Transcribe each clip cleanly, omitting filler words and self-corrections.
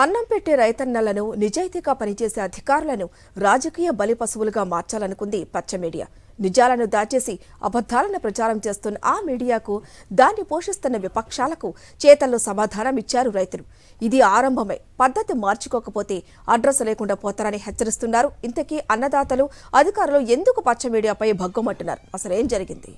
అన్నం పెట్టే రైతన్నలను నిజాయితీగా పనిచేసే అధికారులను రాజకీయ బలిపశువులుగా మార్చాలనుకుంది పచ్చ మీడియా. నిజాలను దాచేసి అబద్ధాలను ప్రచారం చేస్తున్న ఆ మీడియాకు, దాన్ని పోషిస్తున్న విపక్షాలకు చేతల్లో సమాధానం ఇచ్చారు రైతులు. ఇది ఆరంభమే, పద్ధతి మార్చుకోకపోతే అడ్రస్ లేకుండా పోతారని హెచ్చరిస్తున్నారు. ఇంతకీ అన్నదాతలు, అధికారులు ఎందుకు పచ్చ మీడియాపై భగ్గుమంటున్నారు? అసలేం జరిగింది?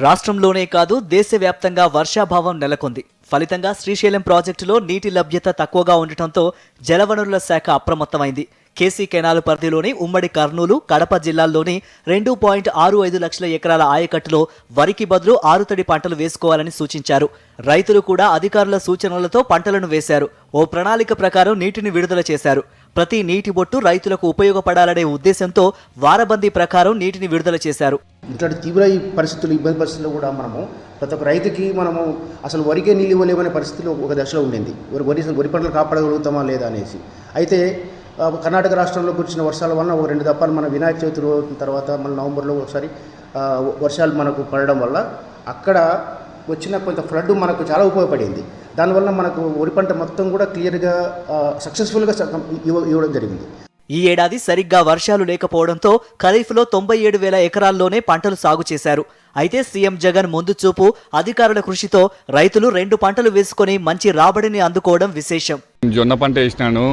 రాష్ట్రంలోనే కాదు దేశవ్యాప్తంగా వర్షాభావం నెలకొంది. ఫలితంగా శ్రీశైలం ప్రాజెక్టులో నీటి లభ్యత తక్కువగా ఉండటంతో జలవనరుల శాఖ అప్రమత్తమైంది. కేసీ కెనాల్ పరిధిలోని ఉమ్మడి కర్నూలు, కడప జిల్లాల్లోని 2.65 లక్షల ఎకరాల ఆయకట్టులో వరికి బదులు ఆరుతడి పంటలు వేసుకోవాలని సూచించారు. రైతులు కూడా అధికారుల సూచనలతో పంటలను వేశారు. ఓ ప్రణాళిక ప్రకారం నీటిని విడుదల చేశారు. ప్రతి నీటి బొట్టు రైతులకు ఉపయోగపడాలనే ఉద్దేశంతో వారబందీ ప్రకారం నీటిని విడుదల చేశారు. ఇట్లాంటి తీవ్ర ఇబ్బంది పరిస్థితుల్లో కూడా మనము ప్రతి ఒక్క రైతుకి మనము అసలు వరికే నీళ్ళు ఇవ్వలేమనే పరిస్థితిలో ఒక దశలో ఉండింది. వరి పంటలు కాపాడగలుగుతామా లేదా అనేసి. అయితే కర్ణాటక రాష్ట్రంలో కురిసిన వర్షాల వలన ఒక 2 దప్పాలు మన వినాయక చవితి తర్వాత మన నవంబర్లో ఒకసారి వర్షాలు మనకు పడడం వల్ల అక్కడ వచ్చిన కొంత ఫ్లడ్ మనకు చాలా ఉపయోగపడింది. దానివల్ల మనకు వరి పంట మొత్తం కూడా క్లియర్గా సక్సెస్ఫుల్గా ఇవ్వడం జరిగింది. ఈ ఏడాది సరిగ్గా వర్షాలు లేకపోవడంతో ఖరీఫ్లో 97,000 ఎకరాల్లోనే పంటలు సాగు చేశారు. అయితే సీఎం జగన్ ముందు చూపు, అధికారుల కృషితో రైతులు 2 పంటలు వేసుకుని మంచి రాబడిని అందుకోవడం విశేషం. జొన్న పంట వేసినాను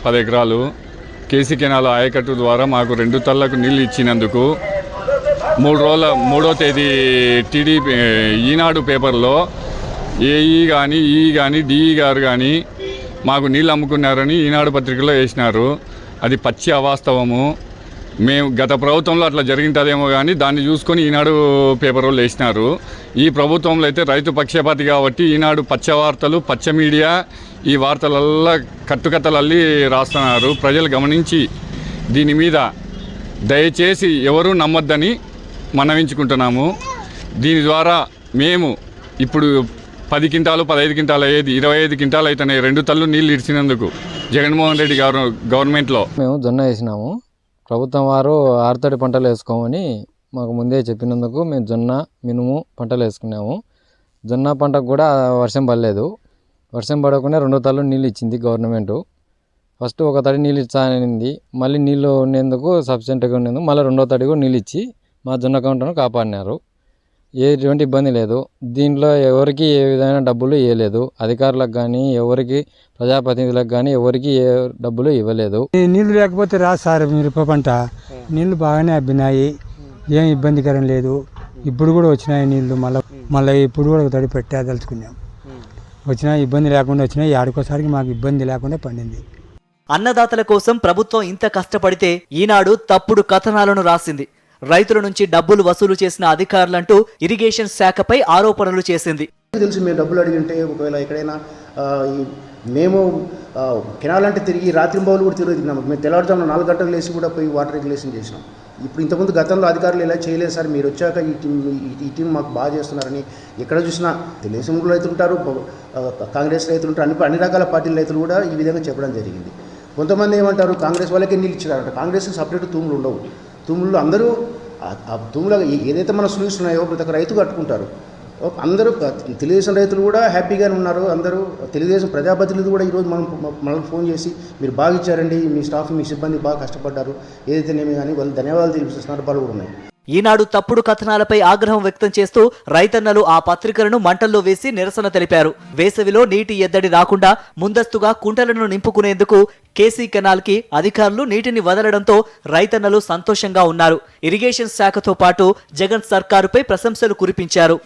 10 ఎకరాలు. కేసీ కెనాల్ ఆయకట్టు ద్వారా మాకు 2 తళ్లకు నీళ్ళు ఇచ్చినందుకు 3వ తేదీ టీడీపీ ఈనాడు పేపర్లో ఏఈ కానీ డిఈ గారు కానీ మాకు నీళ్ళు అమ్ముకున్నారని ఈనాడు పత్రికలో వేసినారు. అది పచ్చి అవాస్తవము. మేము గత ప్రభుత్వంలో అట్లా జరిగింటుందేమో కానీ దాన్ని చూసుకొని ఈనాడు పేపర్ వాళ్ళు వేసినారు. ఈ ప్రభుత్వంలో అయితే రైతు పక్షపాతి కాబట్టి ఈనాడు పచ్చ వార్తలు, పచ్చ మీడియా ఈ వార్తలల్లా కట్టుకథలు అల్లి రాస్తున్నారు. ప్రజలు గమనించి దీని మీద దయచేసి ఎవరూ నమ్మొద్దని మనవించుకుంటున్నాము. దీని ద్వారా మేము ఇప్పుడు 10 క్వింటాలు 15 క్వింటాలు అయ్యేది 25 క్వింటాలు అవుతున్నాయి 2 తళ్ళు నీళ్ళు ఇడిచినందుకు జగన్మోహన్ రెడ్డి గవర్నమెంట్లో. మేము జొన్న వేసినాము. ప్రభుత్వం వారు ఆరుతడి పంటలు వేసుకోమని మాకు ముందే చెప్పినందుకు మేము జొన్న, మినుము పంటలు వేసుకున్నాము. జొన్న పంటకు కూడా వర్షం పడలేదు. వర్షం పడకుండా 2 తళ్ళు నీళ్ళు ఇచ్చింది గవర్నమెంటు. ఫస్ట్ ఒక తడి నీళ్ళు ఇచ్చానింది, మళ్ళీ నీళ్ళు ఉండేందుకు సఫిషియెంట్గా ఉండేందుకు మళ్ళీ 2వ తడి కూడా నీళ్ళు ఇచ్చి మా జొన్న కౌంటర్ను కాపాడినారు. ఎటువంటి ఇబ్బంది లేదు. దీంట్లో ఎవరికి ఏ విధమైన డబ్బులు ఇవ్వలేదు. అధికారులకు కానీ ఎవరికి ప్రజాప్రతినిధులకు కానీ ఎవరికి ఏ డబ్బులు ఇవ్వలేదు. నీళ్లు లేకపోతే రాదు సార్ మిరప పంట. నీళ్లు బాగానే అబ్బినాయి, ఏం ఇబ్బందికరం లేదు. ఇప్పుడు కూడా వచ్చినాయి నీళ్లు. మళ్ళీ ఇప్పుడు కూడా తడి పెట్టేదలుచుకున్నాం. వచ్చినా ఇబ్బంది లేకుండా వచ్చినాయి. ఆడుకోసారికి మాకు ఇబ్బంది లేకుండా పండింది. అన్నదాతల కోసం ప్రభుత్వం ఇంత కష్టపడితే ఈనాడు తప్పుడు కథనాలను రాసింది. రైతుల నుంచి డబ్బులు వసూలు చేసిన అధికారులంటూ ఇరిగేషన్ శాఖపై ఆరోపణలు చేసింది. తెలిసి మేము డబ్బులు అడిగింటే ఒకవేళ ఎక్కడైనా మేము కెనాల్ అంటే తిరిగి రాత్రింబౌలు కూడా తిరుగుతున్నాము. మేము తెల్లవారుజామున 4 గంటలు లేసి కూడా పోయి వాటర్ రెగ్యులేషన్ చేసినాం. ఇప్పుడు ఇంతకుముందు గతంలో అధికారులు ఇలా చేయలేదు సార్. మీరు వచ్చాక ఈ టీం మాకు బాగా చేస్తున్నారని ఎక్కడ చూసినా తెలుగుదేశం రైతులు ఉంటారు, కాంగ్రెస్ రైతులు ఉంటారు, అన్ని రకాల పార్టీల రైతులు కూడా ఈ విధంగా చెప్పడం జరిగింది. కొంతమంది ఏమంటారు, కాంగ్రెస్ వాళ్ళకే నీళ్ళు ఇచ్చారంట. కాంగ్రెస్కి సపరేట్ తూములు ఉండవు. తూములు అందరూ ఆ తూములో ఏదైతే మన స్లూస్ ఉన్నాయో ప్రతి ఒక్క రైతు కట్టుకుంటారు. అందరూ తెలుగుదేశం రైతులు కూడా హ్యాపీగానే ఉన్నారు. అందరూ తెలుగుదేశం ప్రజాప్రతినిధులు కూడా ఈరోజు మనల్ని ఫోన్ చేసి మీరు బాగా ఇచ్చారండి, మీ స్టాఫ్ మీ సిబ్బంది బాగా కష్టపడ్డారు ఏదైతేనేమి కానీ వాళ్ళు ధన్యవాదాలు తెలిపిస్తున్న సందర్భాలు కూడా ఉన్నాయి. ఈనాడు తప్పుడు కథనాలపై ఆగ్రహం వ్యక్తం చేస్తూ రైతన్నలు ఆ పత్రికలను మంటల్లో వేసి నిరసన తెలిపారు. వేసవిలో నీటి ఎద్దడి రాకుండా ముందస్తుగా కుంటలను నింపుకునేందుకు కేసీ కెనాల్ కి అధికారులు నీటిని వదలడంతో రైతన్నలు సంతోషంగా ఉన్నారు. ఇరిగేషన్ శాఖతో పాటు జగన్ సర్కారుపై ప్రశంసలు కురిపించారు.